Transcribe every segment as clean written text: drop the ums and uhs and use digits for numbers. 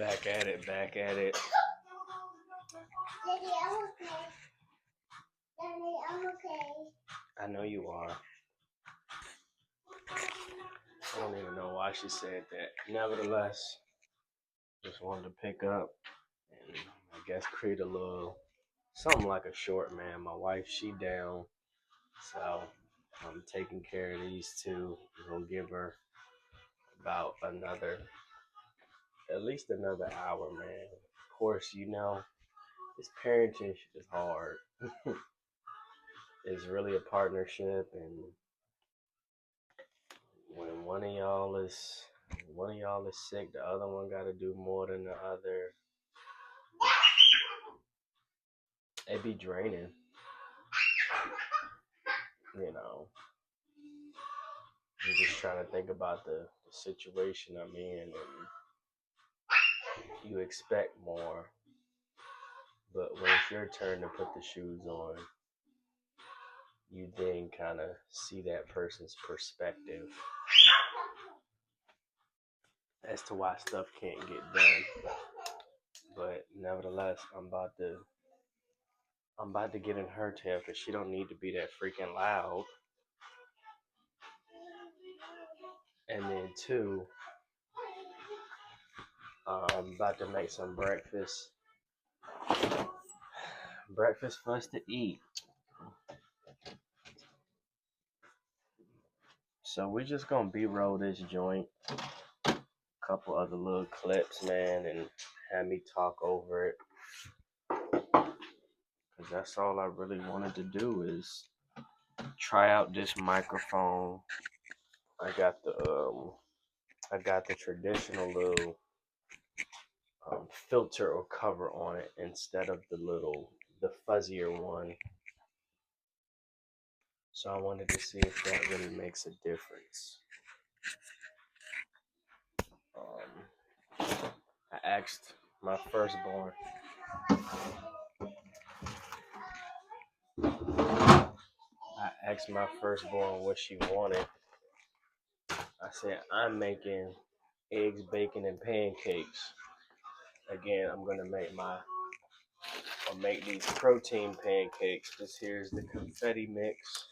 Back at it, back at it. Daddy, I'm okay. Daddy, I'm okay. I know you are. I don't even know why she said that. Nevertheless, just wanted to pick up and I guess create a little something like a short, man. My wife, she down, so I'm taking care of these two. I'm gonna give her about at least another hour, man. Of course, this parenting shit is hard. It's really a partnership, and when one of y'all is sick, the other one got to do more than the other. It be draining, you know. I'm just trying to think about the situation I'm in, and you expect more, but when it's your turn to put the shoes on, you then kind of see that person's perspective as to why stuff can't get done. But nevertheless, I'm about to get in her tail because she don't need to be that freaking loud. And then two, I'm about to make some breakfast for us to eat. So we're just gonna B-roll this joint, couple other little clips, man, and have me talk over it. Cause that's all I really wanted to do is try out this microphone. I got the traditional little filter or cover on it instead of the fuzzier one. So I wanted to see if that really makes a difference. I asked my firstborn. What she wanted. I said, I'm making eggs, bacon, and pancakes. Again, I'll make these protein pancakes. This here's the confetti mix.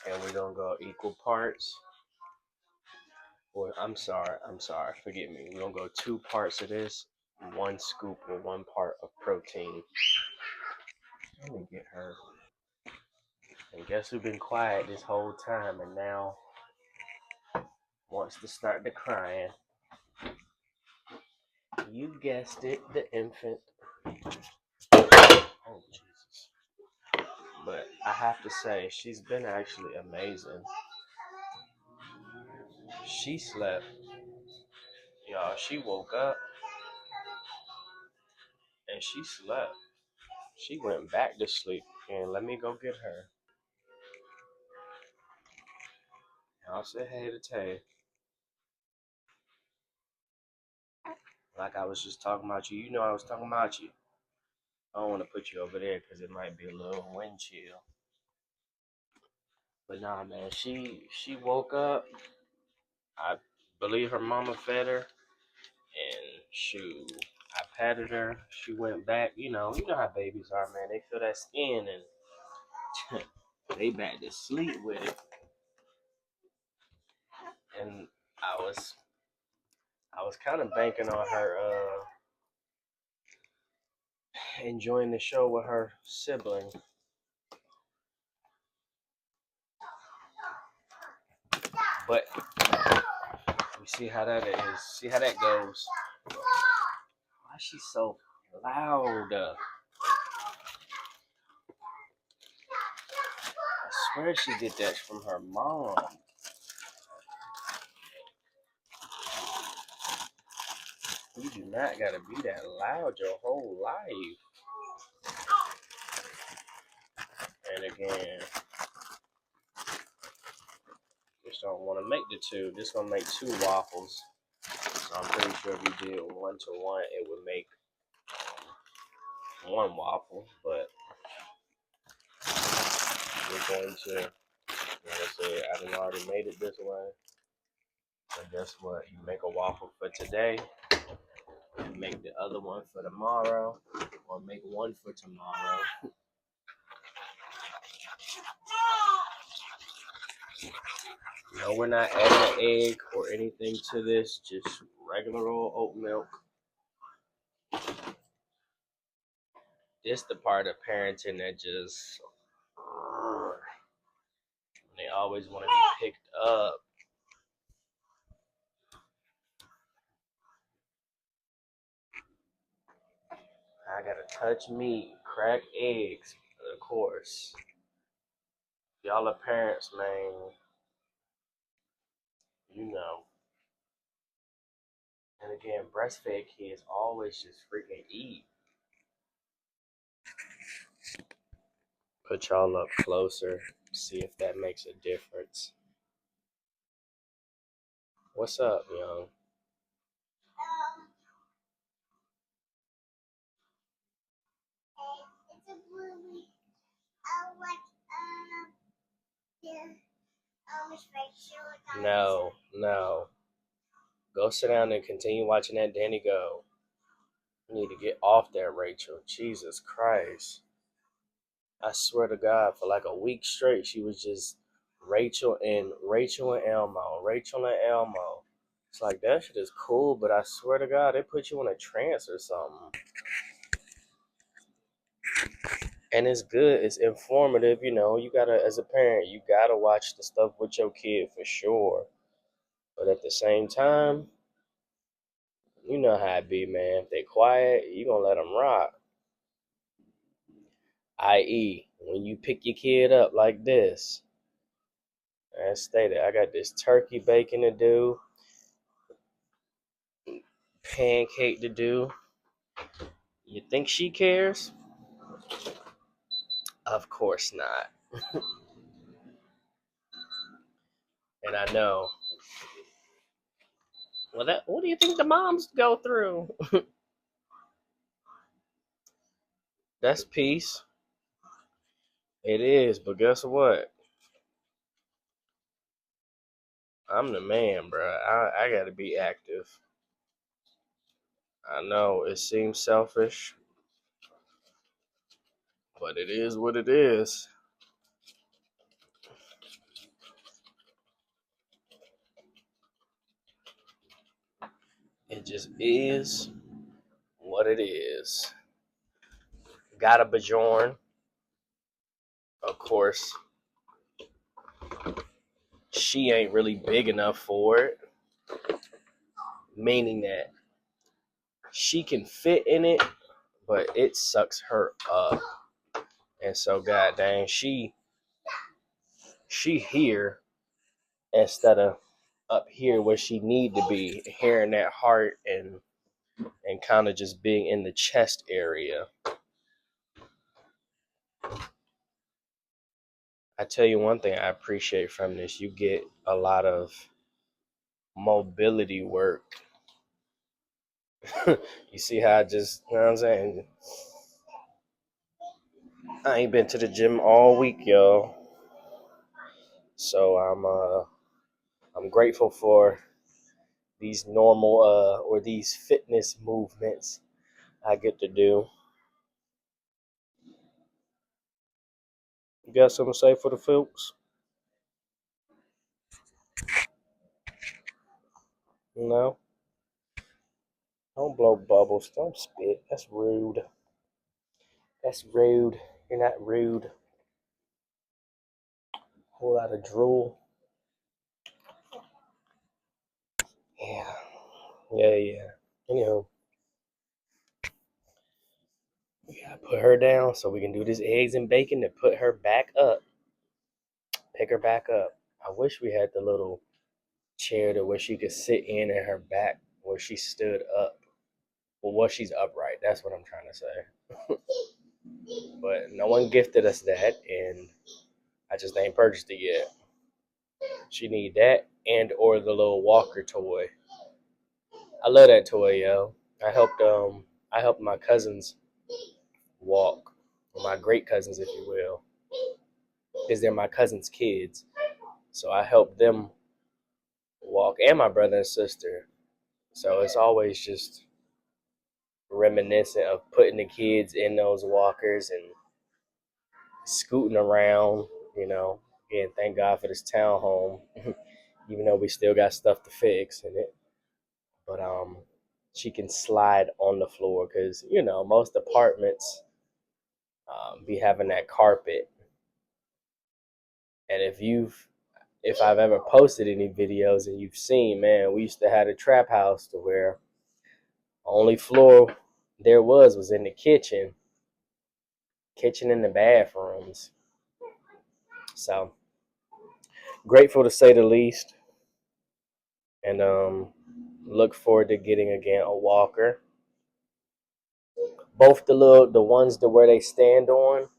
And we're gonna go equal parts. Or I'm sorry, forgive me. We're gonna go 2 parts of this, 1 scoop or 1 part of protein. Let me get her. And guess who's been quiet this whole time and now wants to start the crying? You guessed it, the infant. Oh, Jesus. But I have to say, she's been actually amazing. She slept. Y'all, she woke up and she slept. She went back to sleep. And let me go get her. I'll say hey to Tay. Like I was just talking about you. You know I was talking about you. I don't want to put you over there because it might be a little wind chill. But nah, man, she woke up. I believe her mama fed her, and I patted her. She went back. You know how babies are, man. They feel that skin and they back to sleep with it. And I was kind of banking on her enjoying the show with her sibling. But we see how that is. See how that goes. Why is she so loud? I swear she get that from her mom. You do not gotta be that loud your whole life. And again, just don't want to make the two. Just gonna make 2 waffles. So I'm pretty sure if you did 1 to 1, it would make 1 waffle. But we're going to, like I said, I done already made it this way. So guess what? You make a waffle for today, and make the other one for tomorrow, or make one for tomorrow. No, we're not adding an egg or anything to this, just regular old oat milk. This the part of parenting that just, they always want to be picked up. I gotta touch meat, crack eggs, of course. Y'all are parents, man. You know. And again, breastfed kids always just freaking eat. Put y'all up closer, see if that makes a difference. What's up, young? It's a bluey. No, no. Go sit down and continue watching that Danny go. You need to get off there, Rachel. Jesus Christ. I swear to God, for like a week straight, she was just Rachel and Elmo. Rachel and Elmo. It's like, that shit is cool, but I swear to God, they put you in a trance or something. And it's good, it's informative, you know. You gotta, as a parent, you gotta watch the stuff with your kid for sure. But at the same time, you know how it be, man. If they quiet, you gonna let them rock. I.e., when you pick your kid up like this, as stated, I got this turkey bacon to do, pancake to do. You think she cares? Of course not. And I know. Well, what do you think the moms go through? That's peace. It is, but guess what? I'm the man, bro. I gotta be active. I know it seems selfish, but it is what it is. It just is what it is. Got a Bajorn, of course. She ain't really big enough for it, meaning that she can fit in it, but it sucks her up. And so, god dang, she here instead of up here where she need to be, hearing that heart and kind of just being in the chest area. I tell you one thing I appreciate from this, you get a lot of mobility work. You see how I just, you know what I'm saying? I ain't been to the gym all week, y'all. So I'm grateful for these normal or these fitness movements I get to do. You got something to say for the folks? No? Don't blow bubbles. Don't spit. That's rude. That's rude. You're not rude. Whole lot of drool. Yeah. Yeah. Anyhow, we gotta put her down so we can do this eggs and bacon to put her back up. Pick her back up. I wish we had the little chair to where she could sit in and her back where she stood up. Well, she's upright. That's what I'm trying to say. But no one gifted us that, and I just ain't purchased it yet. She need that and or the little walker toy. I love that toy, yo. I helped my cousins walk, or my great cousins, if you will, because they're my cousins' kids. So I helped them walk, and my brother and sister. So it's always just reminiscent of putting the kids in those walkers and scooting around. You know, again, thank God for this townhome, even though we still got stuff to fix in it. But she can slide on the floor because most apartments be having that carpet. And if I've ever posted any videos and you've seen, man, we used to have a trap house to where only floor there was in the kitchen and the bathrooms. So grateful to say the least, and look forward to getting again a walker. Both the ones to where they stand on,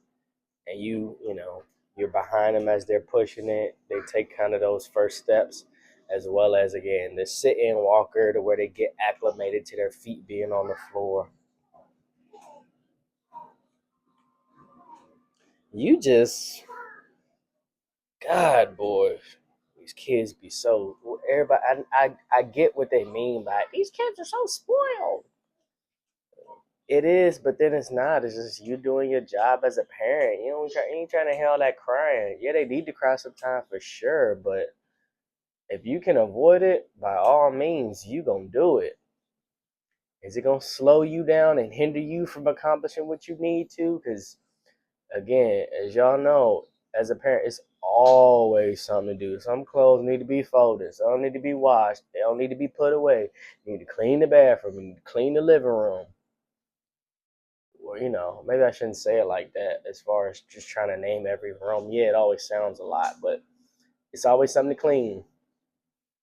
and you're behind them as they're pushing it. They take kind of those first steps, as well as again the sit-in walker to where they get acclimated to their feet being on the floor. You just, God, boy, these kids be so. Everybody, I get what they mean by it. These kids are so spoiled. It is, but then it's not. It's just you doing your job as a parent. You ain't trying to hear all that crying. Yeah, they need to cry sometimes for sure, but if you can avoid it, by all means, you gonna do it. Is it gonna slow you down and hinder you from accomplishing what you need to? Because again, as y'all know, as a parent, it's always something to do. Some clothes need to be folded. Some need to be washed. They don't need to be put away. You need to clean the bathroom. You need to clean the living room. Well, maybe I shouldn't say it like that as far as just trying to name every room. Yeah, it always sounds a lot, but it's always something to clean.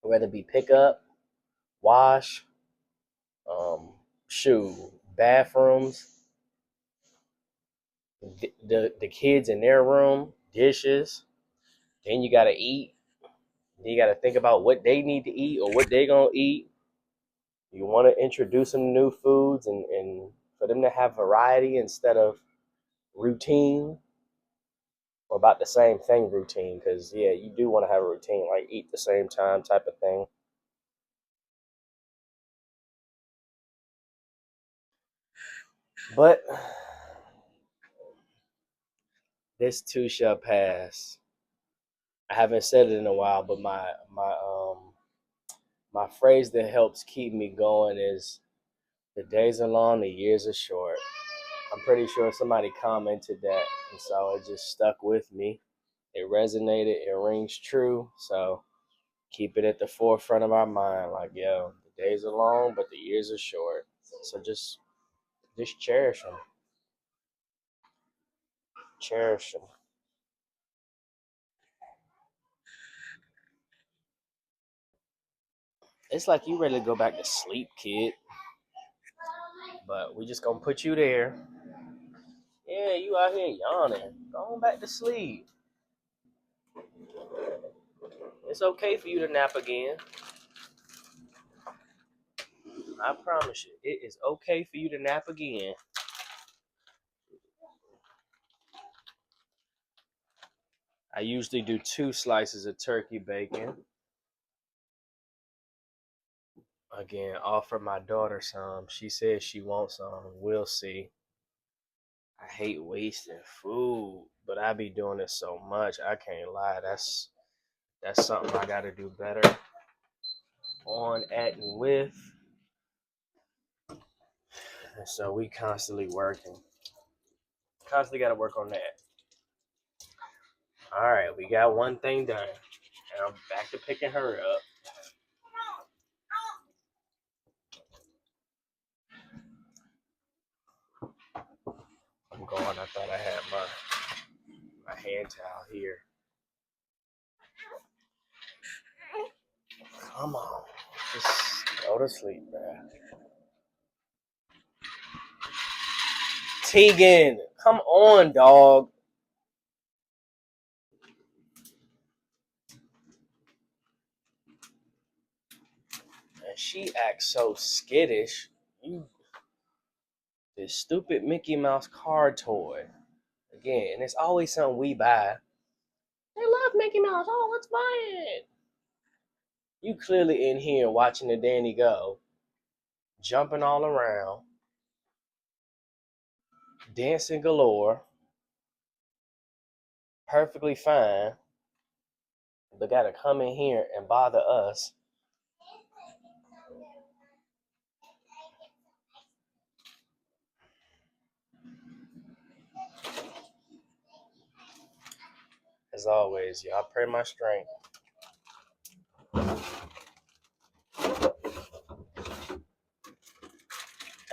Whether it be pick up, wash, shoe, bathrooms, the kids in their room, dishes. Then you gotta eat. Then you gotta think about what they need to eat or what they gonna eat. You want to introduce them to new foods and for them to have variety instead of routine, or about the same thing routine, because yeah, you do want to have a routine like eat the same time type of thing. But this too shall pass. I haven't said it in a while, but my phrase that helps keep me going is the days are long, the years are short. I'm pretty sure somebody commented that, and so it just stuck with me. It resonated, it rings true, so keep it at the forefront of our mind. Like, yo, the days are long, but the years are short. So just cherish them. Cherish them. It's like you ready to go back to sleep, kid. But we just gonna put you there. Yeah, you out here yawning. Go on back to sleep. It's okay for you to nap again. I promise you, it is okay for you to nap again. I usually do 2 slices of turkey bacon. Again, offer my daughter some. She says she wants some. We'll see. I hate wasting food, but I be doing it so much. I can't lie. That's something I gotta do better on, at, and with. And so we constantly working. Constantly gotta work on that. All right, we got one thing done. And I'm back to picking her up. I'm going. I thought I had my hand towel here. Come on. Just go to sleep, man. Tegan, come on, dog. And she acts so skittish. This stupid Mickey Mouse car toy. Again, and it's always something we buy. They love Mickey Mouse. Oh, let's buy it. You clearly in here watching the Danny go, jumping all around. dancing galore, perfectly fine, but gotta come in here and bother us. As always, y'all pray my strength.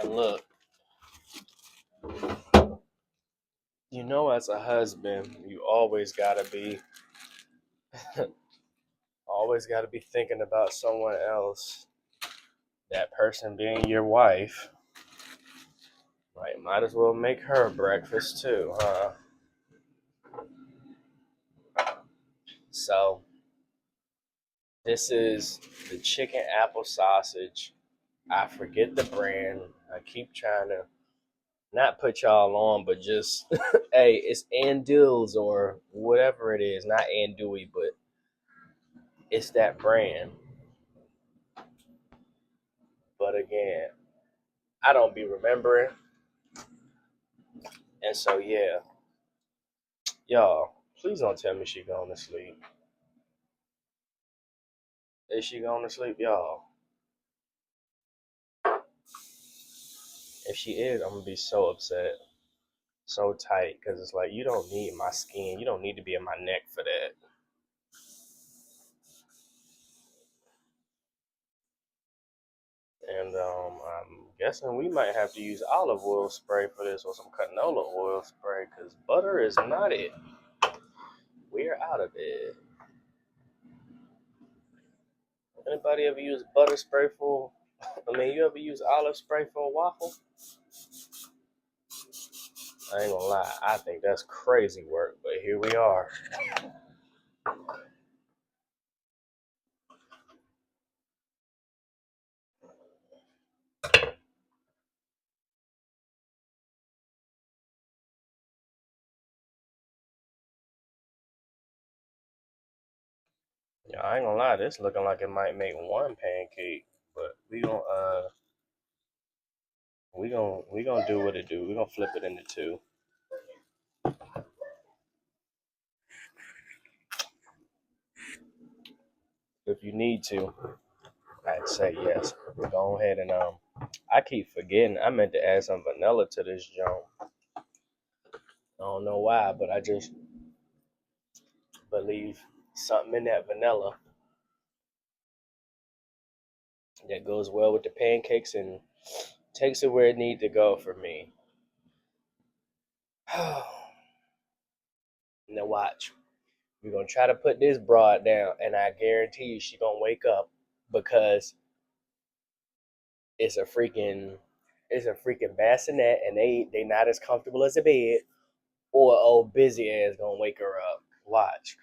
And look, you know, as a husband, you always gotta be thinking about someone else. That person being your wife. Right, might as well make her breakfast too, huh? So this is the chicken apple sausage. I forget the brand. I keep trying to not put y'all on, but just hey, it's Andills or whatever it is. Not Andouille, but it's that brand. But again, I don't be remembering. And so yeah, y'all, please don't tell me she going to sleep. Is she going to sleep, y'all? If she is, I'm gonna be so upset. So tight, because it's like, you don't need my skin. You don't need to be in my neck for that. And I'm guessing we might have to use olive oil spray for this, or some canola oil spray, because butter is not it. We're out of it. Anybody ever use butter spray for, you ever use olive spray for a waffle? I ain't gonna lie, I think that's crazy work, but here we are. Yeah, I ain't gonna lie, this looking like it might make one pancake, but we gonna do what it do. We gonna flip it into two. If you need to, I'd say yes. Go ahead and I keep forgetting. I meant to add some vanilla to this joint. I don't know why, but I just believe something in that vanilla that goes well with the pancakes and takes it where it needs to go for me. Now watch. We're gonna try to put this broad down, and I guarantee you she gonna wake up because it's a freaking bassinet, and they not as comfortable as a bed, or old busy ass gonna wake her up. Watch.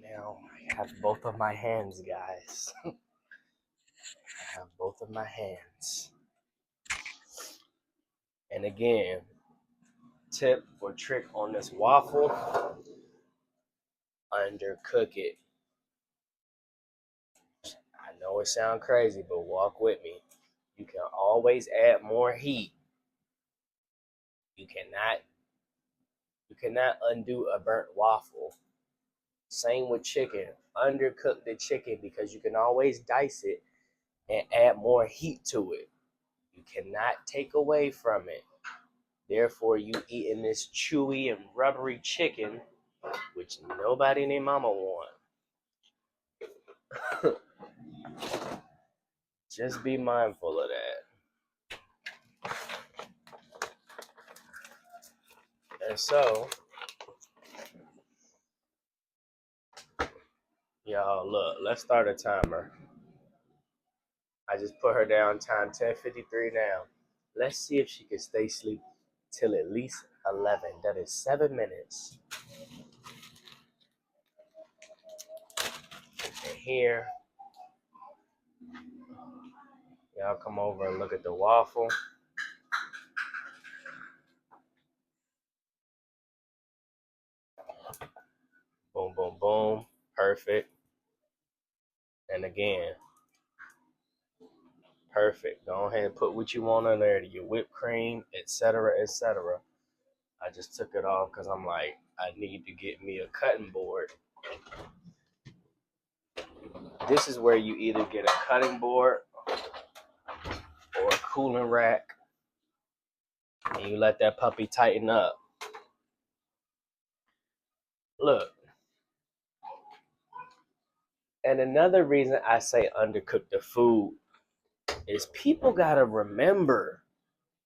Now I have both of my hands, guys. I have both of my hands. And again, tip or trick on this waffle: undercook it. I know it sounds crazy, but walk with me. You can always add more heat. You cannot undo a burnt waffle. Same with chicken. Undercook the chicken because you can always dice it and add more heat to it. You cannot take away from it. Therefore, you eating this chewy and rubbery chicken, which nobody in their mama want. Just be mindful of that. And so, y'all, look, let's start a timer. I just put her down, time 10:53 now. Let's see if she can stay asleep till at least 11. That is 7 minutes. And here, y'all come over and look at the waffle. Boom, boom, boom. Perfect. And again, perfect. Go ahead and put what you want on there, your whipped cream, etc., etc. I just took it off because I'm like, I need to get me a cutting board. This is where you either get a cutting board or a cooling rack, and you let that puppy tighten up. Look. And another reason I say undercook the food is people gotta remember,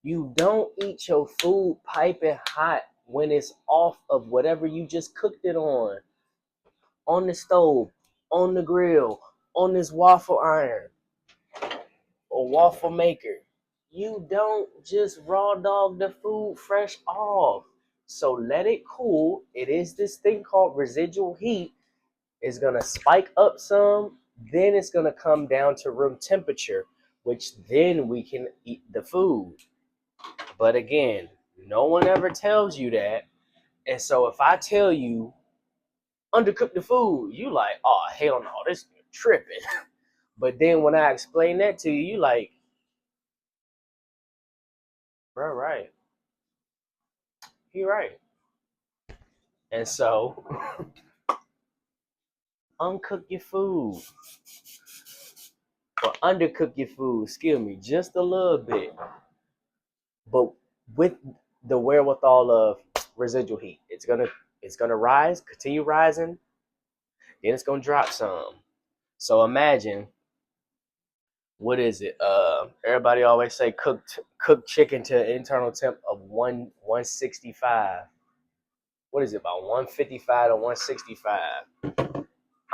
you don't eat your food piping hot when it's off of whatever you just cooked it on the stove, on the grill, on this waffle iron or waffle maker. You don't just raw dog the food fresh off. So let it cool. It is this thing called residual heat. It's going to spike up some, then it's going to come down to room temperature, which then we can eat the food. But again, no one ever tells you that. And so if I tell you undercook the food, you like, oh, hell no, this is tripping. But then when I explain that to you, you like, bro, right. You're right. And so uncook your food. Or undercook your food, excuse me, just a little bit. But with the wherewithal of residual heat, it's gonna rise, continue rising, then it's gonna drop some. So imagine, what is it? Everybody always say cook chicken to internal temp of 165. What is it, about 155 to 165?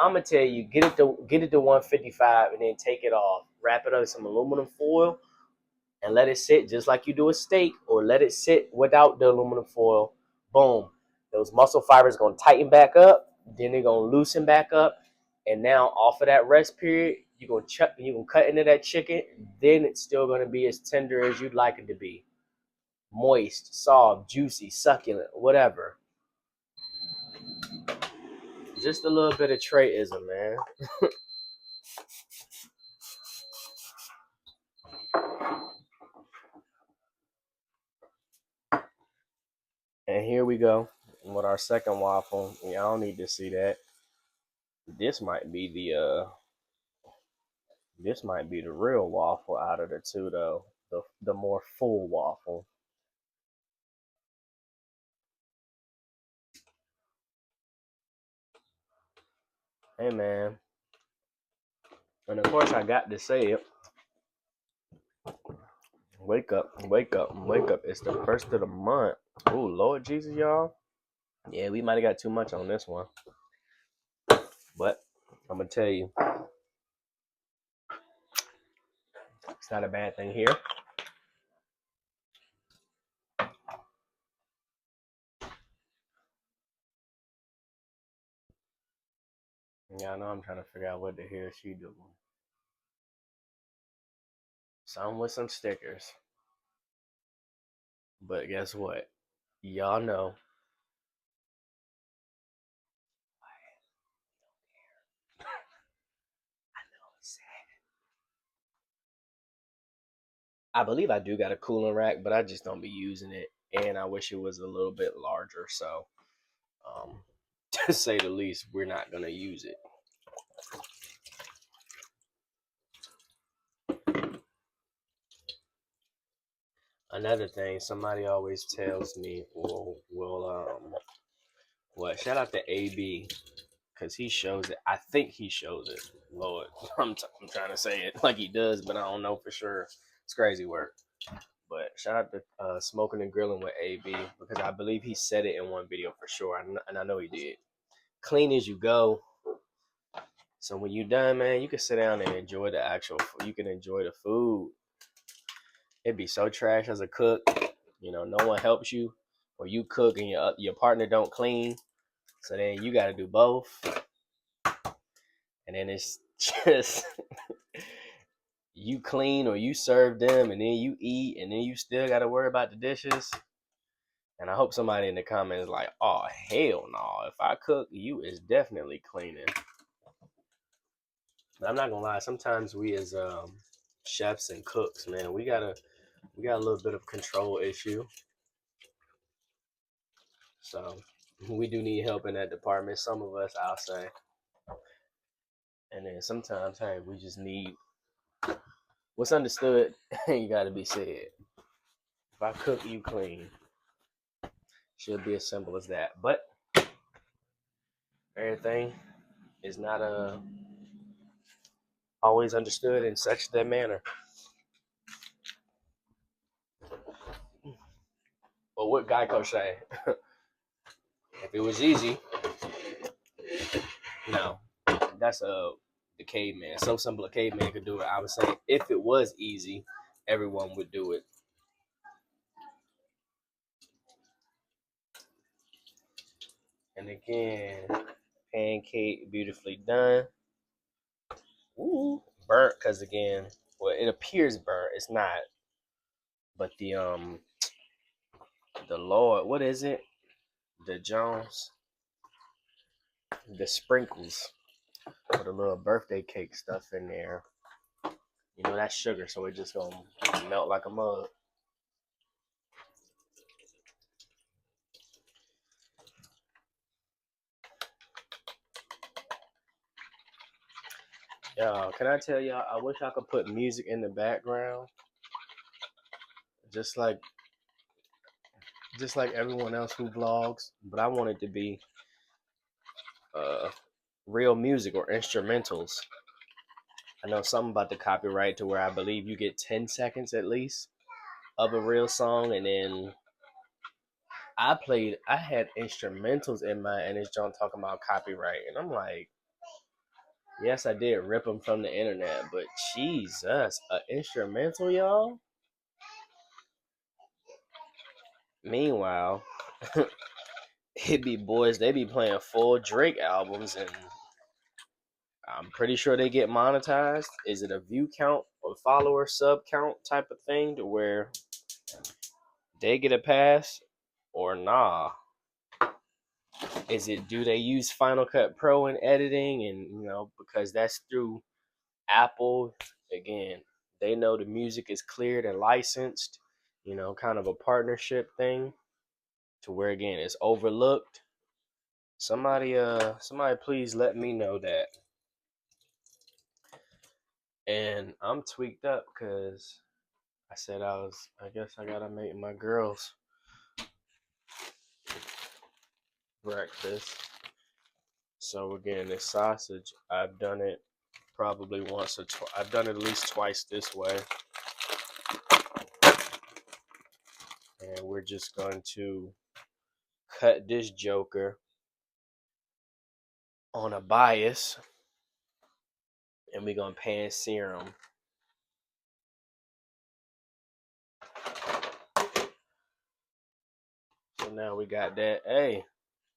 I'm gonna tell you, get it to 155 and then take it off. Wrap it up in some aluminum foil and let it sit just like you do a steak, or let it sit without the aluminum foil. Boom. Those muscle fibers are going to tighten back up. Then they're going to loosen back up. And now off of that rest period, you're going to cut into that chicken. Then it's still going to be as tender as you'd like it to be. Moist, soft, juicy, succulent, whatever. Just a little bit of Treyism, man. And here we go with our second waffle. Y'all don't need to see that. This might be the real waffle out of the two, though. The more full waffle. Hey, man. And of course, I got to say it. Wake up, wake up, wake up. It's the first of the month. Oh, Lord Jesus, y'all. Yeah, we might have got too much on this one. But I'm going to tell you, it's not a bad thing here. Yeah, I know I'm trying to figure out what the hell she doing. Some with some stickers. But guess what? Y'all know. I believe I do got a cooling rack, but I just don't be using it. And I wish it was a little bit larger. So, to say the least, we're not going to use it. Another thing, somebody always tells me, shout out to AB, because he shows it. I think he shows it. Lord, I'm trying to say it like he does, but I don't know for sure. It's crazy work. But shout out to Smoking and Grilling with AB, because I believe he said it in one video for sure, and I know he did. Clean as you go. So when you're done, man, you can sit down and enjoy you can enjoy the food. It'd be so trash as a cook. You know, no one helps you. or you cook and your partner don't clean, so then you got to do both, and then it's just you clean or you serve them, and then you eat, and then you still got to worry about the dishes. And I hope somebody in the comments is like, oh hell no, if I cook, you is definitely cleaning. But I'm not gonna lie, sometimes we as chefs and cooks, man, we got a little bit of control issue. So we do need help in that department. Some of us, I'll say. And then sometimes, hey, we just need what's understood. You got to be said. If I cook, you clean. Should be as simple as that. But everything is not always understood in such that manner. But what Geico say? If it was easy, no, that's the caveman. So simple a caveman could do it. I would say if it was easy, everyone would do it. And again, pancake beautifully done. Ooh, burnt because again, well, it appears burnt. It's not, but the Lord, what is it? The Jones, the sprinkles, or the little birthday cake stuff in there. You know that's sugar, so it just gonna melt like a mug. Y'all, can I tell y'all? I wish I could put music in the background, just like everyone else who vlogs. But I want it to be uh real music or instrumentals. I know something about the copyright to where I believe you get 10 seconds at least of a real song, and then I had instrumentals in my, and it's John talking about copyright, and I'm like, yes, I did rip them from the internet, but Jesus, an instrumental, y'all. Meanwhile, it be boys, they be playing full Drake albums, and I'm pretty sure they get monetized. Is it a view count or follower sub count type of thing to where they get a pass or nah? Is it, do they use Final Cut Pro in editing, and because that's through Apple, again, they know the music is cleared and licensed, kind of a partnership thing to where again it's overlooked. Somebody please let me know that. And I'm tweaked up because I said I guess I gotta make my girls breakfast. So again, this sausage, I've done it probably once or twice. I've done it at least twice this way. And we're just going to cut this joker on a bias, and we're gonna pan sear them. So now we got that. Hey,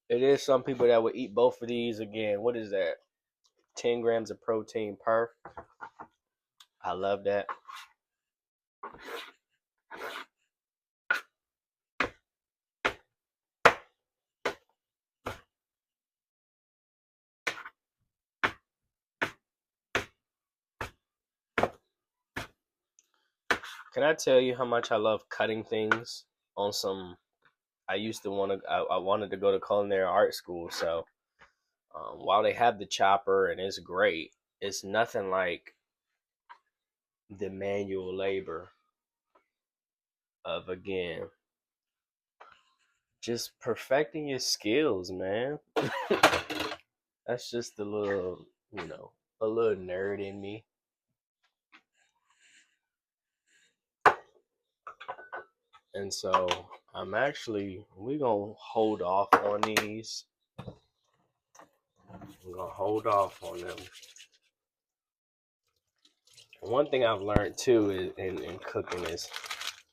it is some people that would eat both of these. Again, what is that? 10 grams of protein per. I love that. Can I tell you how much I love cutting things on some? I used to I wanted to go to culinary art school, so while they have the chopper and it's great, it's nothing like the manual labor of, again, just perfecting your skills, man. That's just a little nerd in me. And so we're going to hold off on these. We're going to hold off on them. One thing I've learned too in cooking is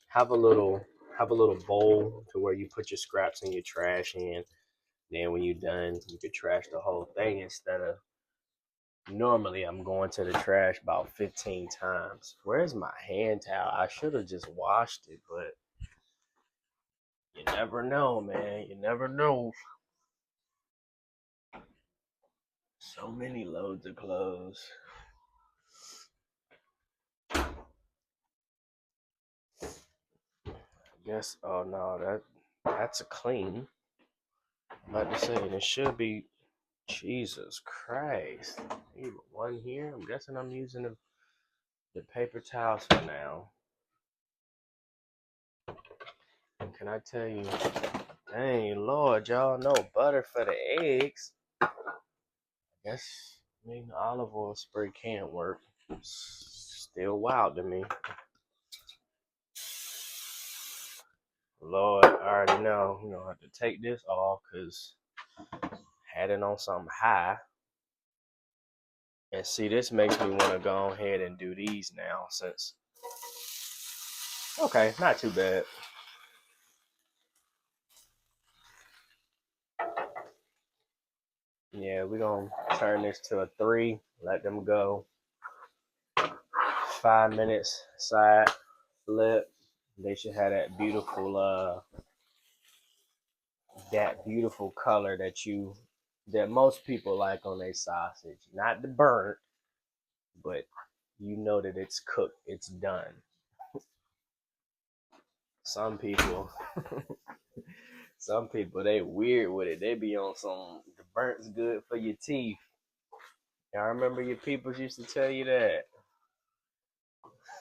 have a little have a little bowl to where you put your scraps and your trash in. Then when you're done, you could trash the whole thing instead of normally I'm going to the trash about 15 times. Where's my hand towel? I should have just washed it, but you never know, man. You never know. So many loads of clothes. Yes. Oh no, that's a clean. I'm about to say it should be. Jesus Christ. Even one here. I'm guessing I'm using the paper towels for now. Can I tell you? Dang Lord, y'all know butter for the eggs. I guess olive oil spray can't work. Still wild to me. Lord, I already know. You know, I have to take this off because had it on something high. And see, this makes me want to go ahead and do these now since. Okay, not too bad. Yeah, we're going to turn this to a 3. Let them go. 5 minutes side flip. They should have that beautiful color that most people like on their sausage. Not the burnt, but you know that it's cooked, it's done. Some people they weird with it. They be on some the burnt's good for your teeth. Y'all remember your peoples used to tell you that.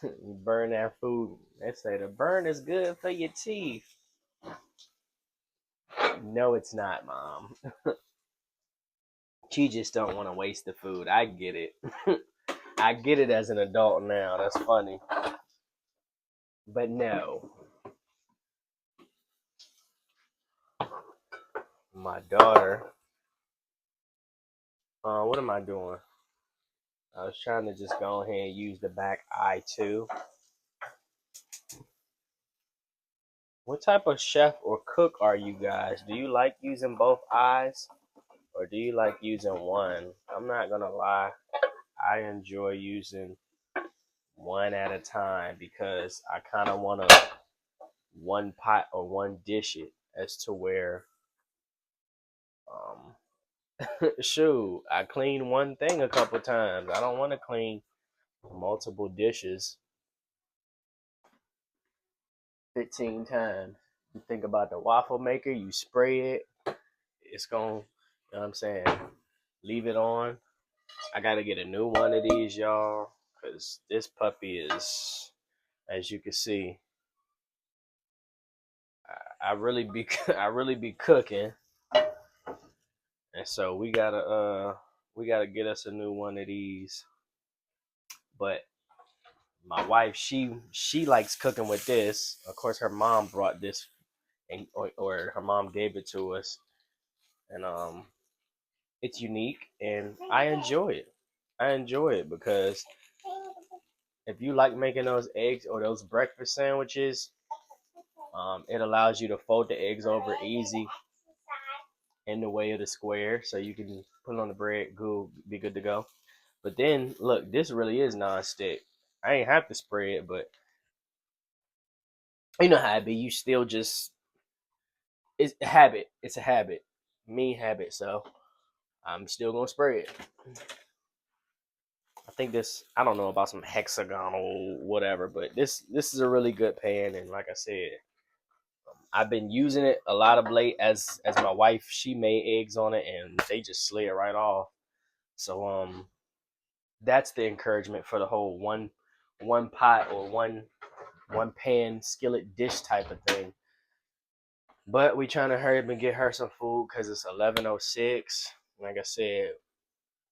You burn that food. They say the burn is good for your teeth. No, it's not, Mom. She just don't want to waste the food. I get it. I get it as an adult now. That's funny. But no. My daughter. What am I doing? I was trying to just go ahead and use the back eye too. What type of chef or cook are you guys? Do you like using both eyes or do you like using one? I'm not gonna lie. I enjoy using one at a time because I kind of want to one pot or one dish it as to where shoot, I clean one thing a couple times. I don't want to clean multiple dishes 15 times. You think about the waffle maker, you spray it, it's going, you know what I'm saying? Leave it on. I got to get a new one of these, y'all, because this puppy is, as you can see, I really be I really be cooking, and so we gotta get us a new one of these. But my wife, she likes cooking with this. Of course, her mom brought this, or her mom gave it to us, and it's unique, and I enjoy it. I enjoy it because if you like making those eggs or those breakfast sandwiches, it allows you to fold the eggs over easy in the way of the square, so you can put it on the bread, be good to go. But then look, this really is non-stick. I ain't have to spray it, but you know how it be. You still just it's a habit. It's a habit, me habit. So I'm still gonna spray it. I think this. I don't know about some hexagonal whatever, but this is a really good pan, and like I said, I've been using it a lot of late as my wife, she made eggs on it and they just slid right off. So that's the encouragement for the whole one pot or one pan skillet dish type of thing. But we trying to hurry up and get her some food because it's 11:06. Like I said,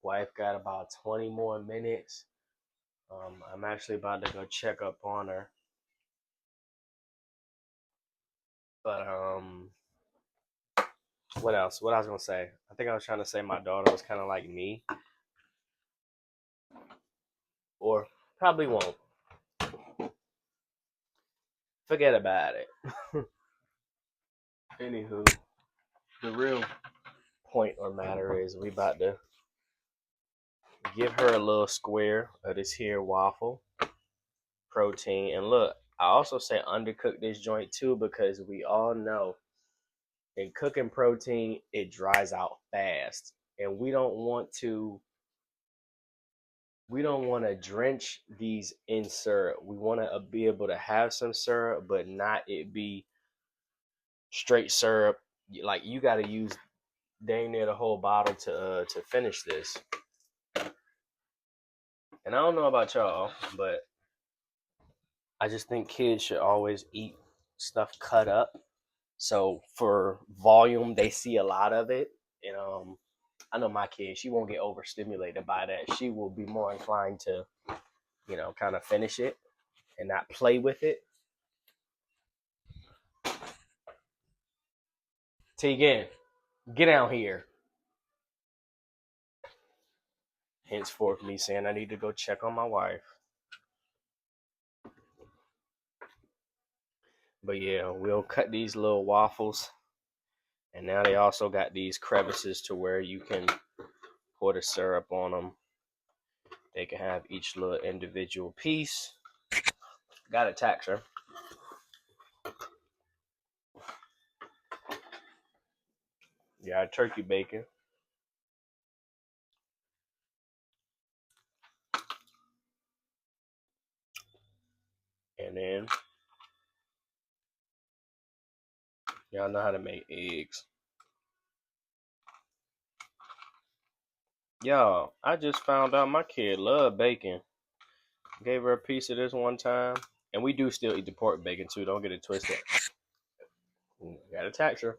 wife got about 20 more minutes. I'm actually about to go check up on her. But what else? What I was gonna say? I think I was trying to say my daughter was kind of like me, or probably won't. forget about it. Anywho, the real point or matter is we about to give her a little square of this here waffle protein. And look, I also say undercook this joint too because we all know in cooking protein it dries out fast, and we don't want to drench these in syrup. We want to be able to have some syrup, but not it be straight syrup. Like you got to use dang near the whole bottle to finish this. And I don't know about y'all, but I just think kids should always eat stuff cut up. So for volume, they see a lot of it. And I know my kid, she won't get overstimulated by that. She will be more inclined to, kind of finish it and not play with it. Tegan, get out here. Henceforth, me saying I need to go check on my wife. But yeah, we'll cut these little waffles. And now they also got these crevices to where you can pour the syrup on them. They can have each little individual piece. Got a texture. Yeah, turkey bacon. And then y'all know how to make eggs. Y'all, I just found out my kid love bacon. Gave her a piece of this one time. And we do still eat the pork bacon too. Don't get it twisted. Got a texture.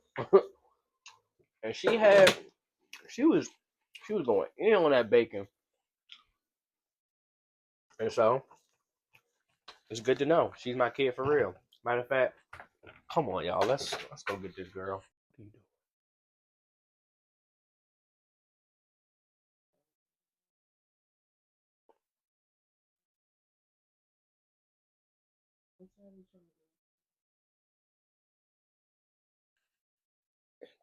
And she was going in on that bacon. And so it's good to know. She's my kid for real. Matter of fact, come on, y'all. Let's go get this girl.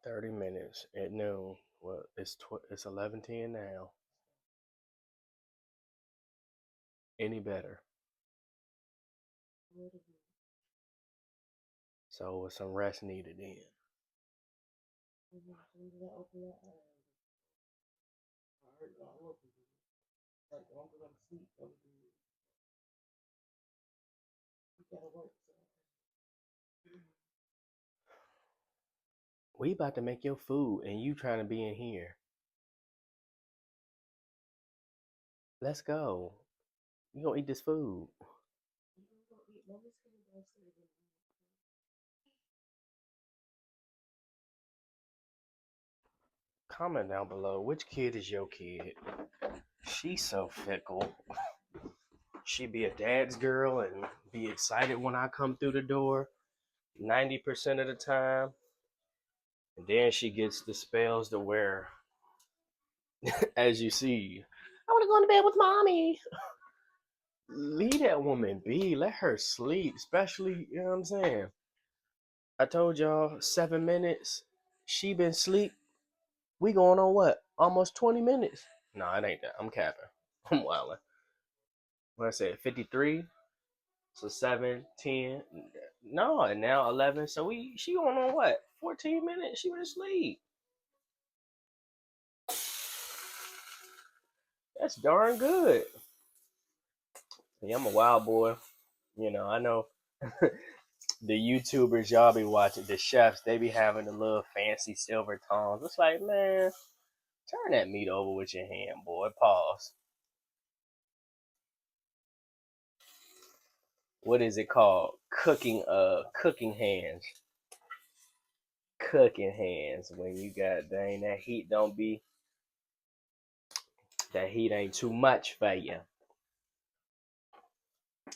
30 minutes at noon. Well, it's 11:10 now. Any better? So with some rest needed in. We about to make your food and you trying to be in here. Let's go. You gonna eat this food. Comment down below, which kid is your kid? She's so fickle. She be a dad's girl and be excited when I come through the door 90% of the time. And then she gets the spells to where, as you see, I want to go to bed with mommy. Leave that woman be. Let her sleep. Especially, you know what I'm saying? I told y'all 7 minutes. She been sleep. We going on what? Almost 20 minutes. No, it ain't that. I'm capping. I'm wilding. What I said, 53. So 7, 10. No, and now 11. So she going on what? 14 minutes. She went to sleep. That's darn good. Yeah, I'm a wild boy. I know the YouTubers y'all be watching, the chefs, they be having the little fancy silver tongs. It's like, man, turn that meat over with your hand, boy. Pause. What is it called? Cooking hands. Cooking hands. When you got dang that heat that heat ain't too much for you.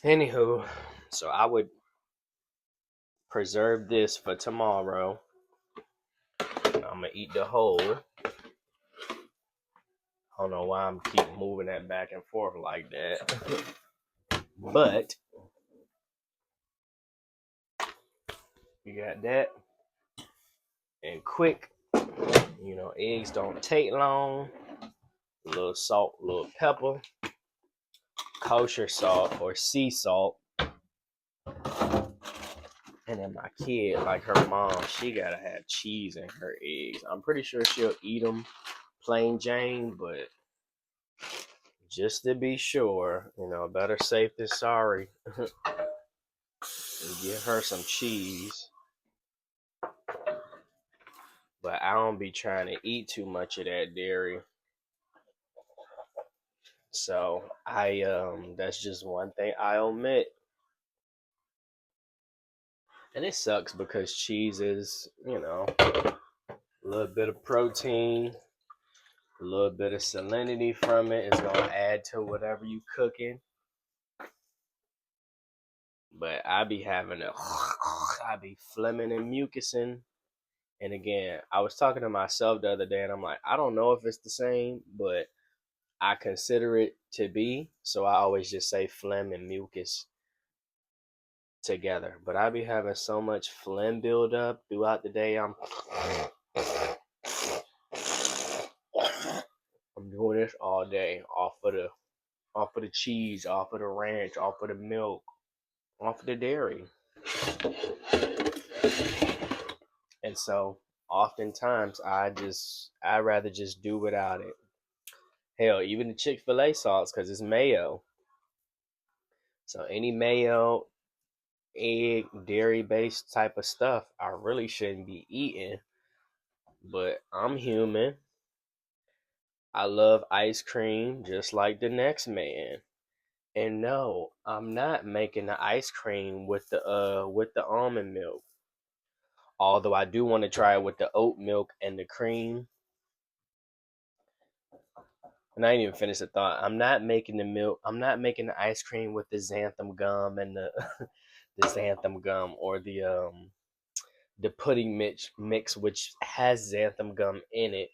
Anywho, so I would preserve this for tomorrow. I'm gonna eat the whole. I don't know why I'm keep moving that back and forth like that. But You got that. And quick, eggs don't take long. A little salt, a little pepper, kosher salt or sea salt. And then my kid, like her mom, she gotta have cheese in her eggs. I'm pretty sure she'll eat them plain Jane, but just to be sure, better safe than sorry. And give her some cheese. But I don't be trying to eat too much of that dairy. So that's just one thing I omit. And it sucks because cheese is, a little bit of protein, a little bit of salinity from it is gonna add to whatever you cooking. But I be I be phlegming and mucusing. And again, I was talking to myself the other day and I'm like, I don't know if it's the same, but I consider it to be. So I always just say phlegm and mucus together. But I be having so much phlegm build up throughout the day. I'm doing this all day, off of the cheese, off of the ranch, off of the milk, off of the dairy. And so oftentimes I'd rather just do without it. Hell, even the Chick-fil-A sauce, because it's mayo. So any mayo, egg, dairy based type of stuff I really shouldn't be eating. But I'm human. I love ice cream just like the next man. And no, I'm not making the ice cream with the almond milk. Although I do want to try it with the oat milk and the cream. And I ain't even finished the thought. I'm not making the ice cream with the xanthan gum and the the xanthan gum or the pudding mix which has xanthan gum in it.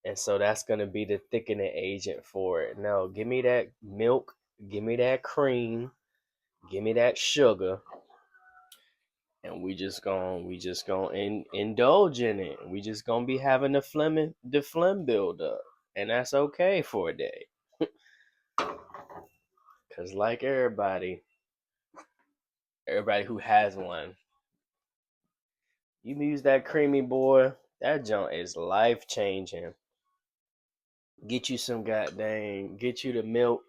And so that's gonna be the thickening agent for it. No, give me that milk, give me that cream, give me that sugar, and we just gonna indulge in it. We just gonna be having the phlegm build up, and that's okay for a day. Cause like everybody who has one, you use that creamy boy, that junk is life changing. Get you some goddamn, get you the milk.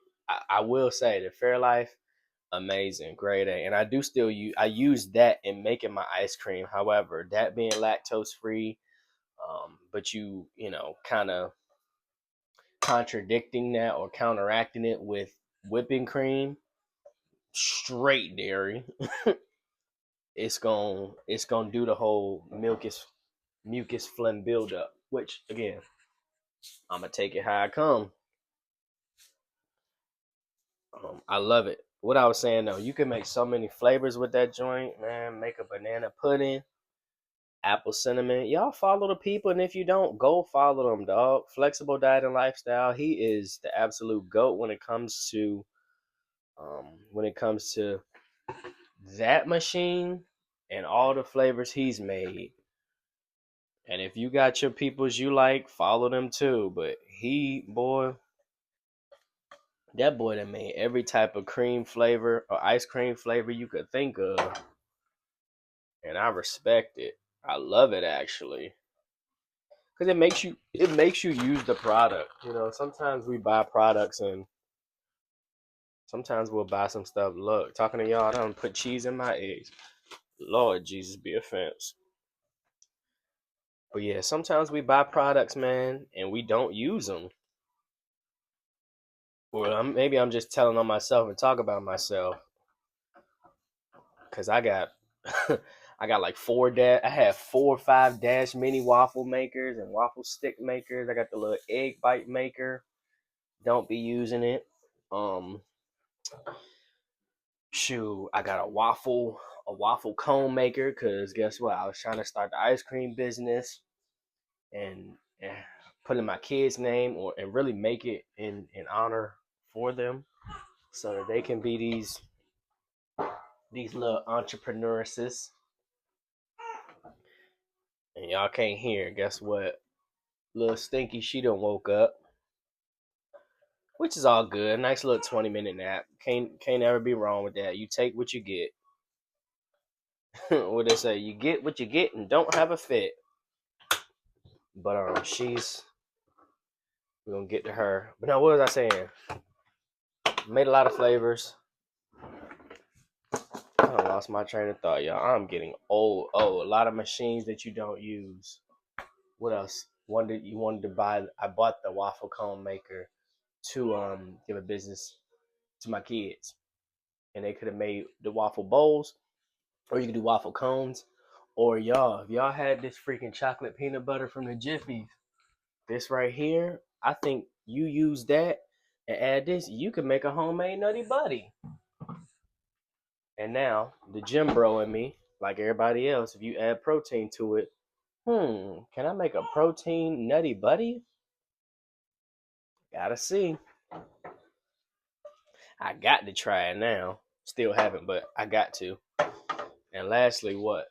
I will say the Fairlife, amazing, grade A, and I use that in making my ice cream. However, that being lactose free, but kind of contradicting that or counteracting it with whipping cream, straight dairy. It's gonna do the whole mucus phlegm buildup. Which again, I'm gonna take it how I come. I love it. What I was saying though, you can make so many flavors with that joint, man. Make a banana pudding, apple cinnamon. Y'all follow the people, and if you don't, go follow them, dog. Flexible diet and lifestyle. He is the absolute goat when it comes to that machine and all the flavors he's made. And if you got your peoples you like, follow them too. But that boy that made every type of cream flavor or ice cream flavor you could think of. And I respect it. I love it actually. Cause it makes you use the product. Sometimes we buy products and sometimes we'll buy some stuff. Look, talking to y'all, I don't put cheese in my eggs. Lord Jesus be offense. But yeah, sometimes we buy products, man, and we don't use them. Or maybe I'm just telling on myself and talk about myself. Cause I got I got like I have 4 or 5 dash mini waffle makers and waffle stick makers. I got the little egg bite maker. Don't be using it. Um Shoot, I got a waffle cone maker because guess what? I was trying to start the ice cream business and put in my kid's name and really make it in honor for them so that they can be these little entrepreneuresses. And y'all can't hear. Guess what? Little Stinky, she done woke up. Which is all good. Nice little 20-minute nap. Can't ever be wrong with that. You take what you get. What they say, you get what you get and don't have a fit. But we're gonna get to her. But now what was I saying? Made a lot of flavors. I done lost my train of thought, y'all. I'm getting old. Oh, a lot of machines that you don't use. What else? You wanted to buy? I bought the waffle cone maker to give a business to my kids, and they could have made the waffle bowls, or you could do waffle cones, or y'all, if y'all had this freaking chocolate peanut butter from the Jiffy, this right here, I think you use that and add this, you can make a homemade Nutty Buddy. And now the gym bro in me, like everybody else, if you add protein to it, can I make a protein Nutty Buddy? Gotta see. I got to try it now. Still haven't, but I got to. And lastly, what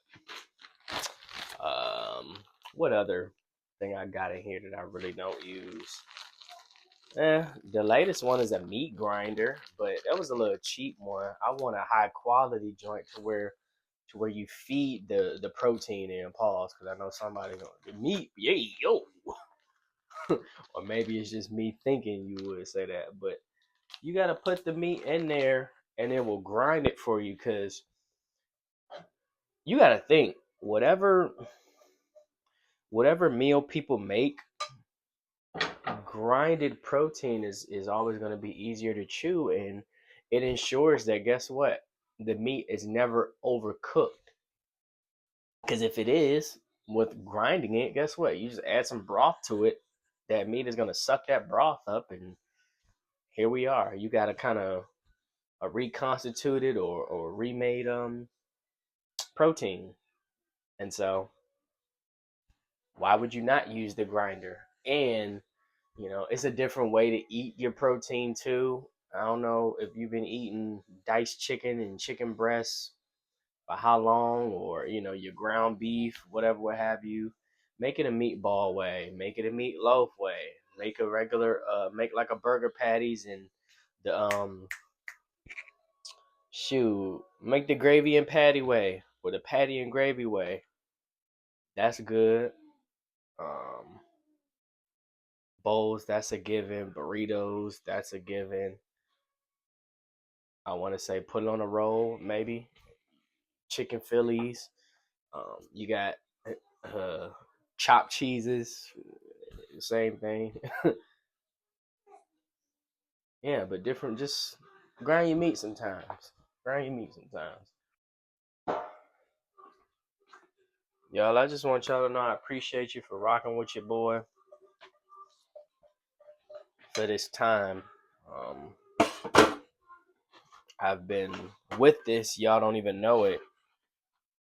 other thing I got in here that I really don't use? The latest one is a meat grinder, but that was a little cheap one. I want a high quality joint to where you feed the protein in. Pause, because I know somebody going the meat, yeah, yo. Or maybe it's just me thinking you would say that, but you gotta put the meat in there and it will grind it for you, because you gotta think whatever meal people make, grinded protein is always going to be easier to chew, and it ensures that, guess what, the meat is never overcooked. Because if it is, with grinding it, guess what, you just add some broth to it, that meat is going to suck that broth up, and here we are. You got a kind of a reconstituted or remade protein. And so why would you not use the grinder? And it's a different way to eat your protein too. I don't know if you've been eating diced chicken and chicken breasts for how long, or your ground beef, whatever, what have you. Make it a meatball way. Make it a meatloaf way. Make a regular, make like a burger patties, and the make the gravy and patty way, or the patty and gravy way. That's good. Um, Bowls, that's a given. Burritos, that's a given. I want to say put it on a roll, maybe. Chicken Phillies. You got uh, chopped cheeses, same thing. Yeah, but different. Just grind your meat sometimes. Grind your meat sometimes. Y'all, I just want y'all to know I appreciate you for rocking with your boy for this time. I've been with this. Y'all don't even know it.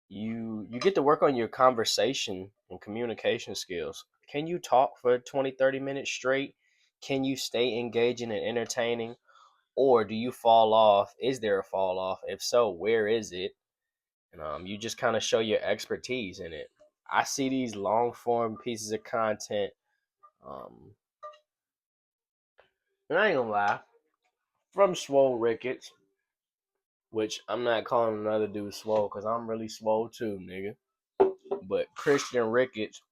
You get to work on your conversation and communication skills. Can you talk for 20-30 minutes straight? Can you stay engaging and entertaining? Or do you fall off? Is there a fall off? If so, where is it? And you just kind of show your expertise in it. I see these long form pieces of content. And I ain't gonna lie, from Swole Ricketts, which I'm not calling another dude swole because I'm really swole too, nigga. But Christian Ricketts,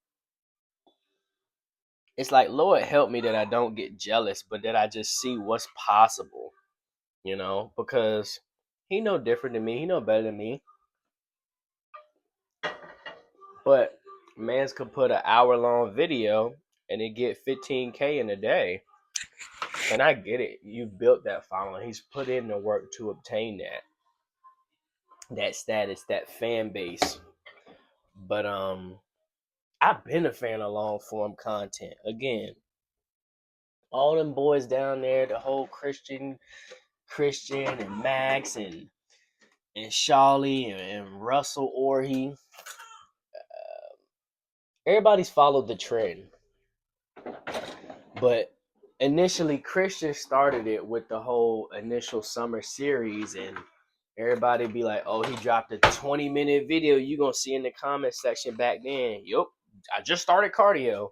it's like, Lord help me that I don't get jealous, but that I just see what's possible, because he no different than me, he no better than me. But mans could put an hour-long video and it get 15K in a day. And I get it. You've built that following. He's put in the work to obtain that status, that fan base. But I've been a fan of long form content. Again, all them boys down there, the whole Christian and Max and Shawley and Russell Orhe. Everybody's followed the trend. But initially, Christian started it with the whole initial summer series, and Everybody be like, oh, he dropped a 20-minute video. You gonna see in the comment section back then. Yup, I just started cardio.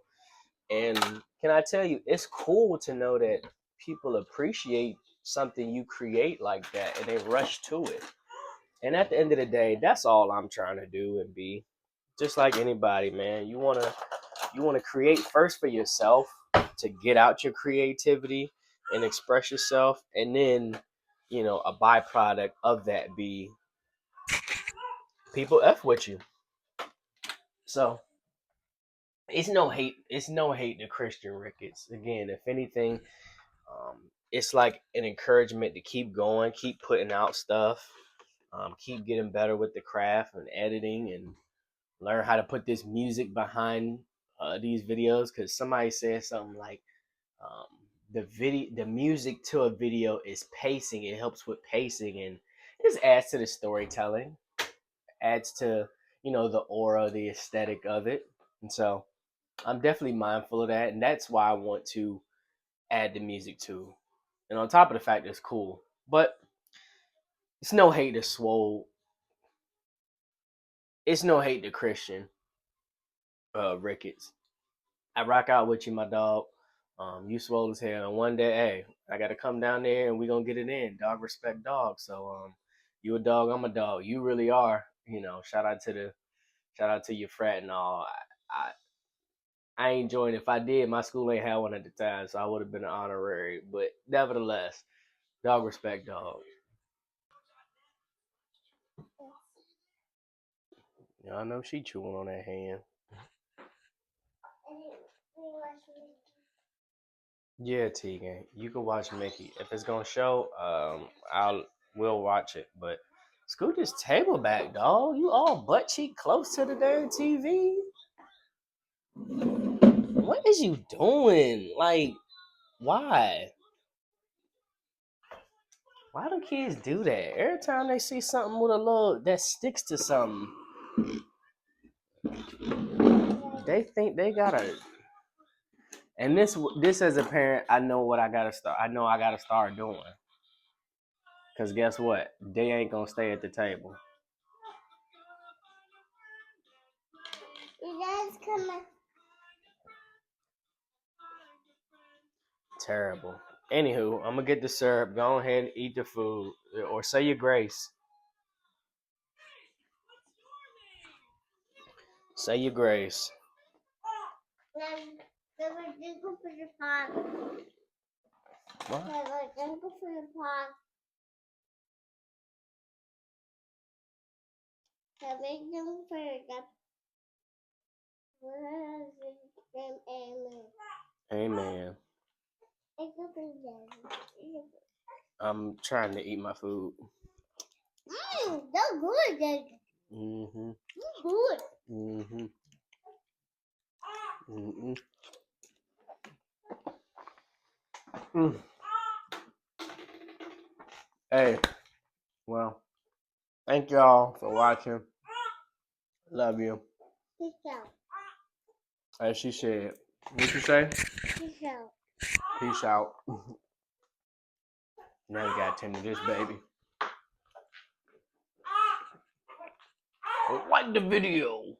And can I tell you, it's cool to know that people appreciate something you create like that and they rush to it. And at the end of the day, that's all I'm trying to do and be. Just like anybody, man. You wanna create first for yourself to get out your creativity and express yourself, and then, a byproduct of that be people F with you. So it's no hate. It's no hate to Christian Ricketts. Again, if anything, it's like an encouragement to keep going, keep putting out stuff, keep getting better with the craft and editing, and learn how to put this music behind these videos. Because somebody said something like, the music to a video is pacing. It helps with pacing, and it just adds to the storytelling, adds to the aura, the aesthetic of it. And so I'm definitely mindful of that, and that's why I want to add the music too. And on top of the fact it's cool, but it's no hate to Swole. It's no hate to Christian Ricketts. I rock out with you, my dog. You swole as hell, and one day, hey, I gotta come down there and we gonna get it in. Dog respect dog. So you a dog, I'm a dog. You really are. Shout out to your frat and all. I ain't joined. If I did, my school ain't had one at the time, so I would have been an honorary. But nevertheless, dog respect dog. I know she chewing on that hand. Yeah, Tegan, you can watch Mickey. If it's gonna show, we'll watch it. But scoot this table back, dog. You all butt cheek close to the damn TV. What is you doing? Like, why? Why do kids do that? Every time they see something with a little that sticks to something, they think they gotta. And this as a parent, I know what I gotta start. I know I gotta start doing. Cause guess what? They ain't gonna stay at the table. You guys come. Terrible. Anywho, I'm gonna get the syrup. Go ahead and eat the food, or say your grace. Say your grace. There was jingle for the park. What? There was jingle for the park. There was jingle for the Amen. I'm trying to eat my food. They're good, Dad. Mm-hmm. Good. Mm-hmm. Mm-hmm. Mm. Hey, well, thank y'all for watching. Love you. Peace out. As she said. What'd you say? Peace out. Peace out. Now we gotta tend to this baby. Like the video.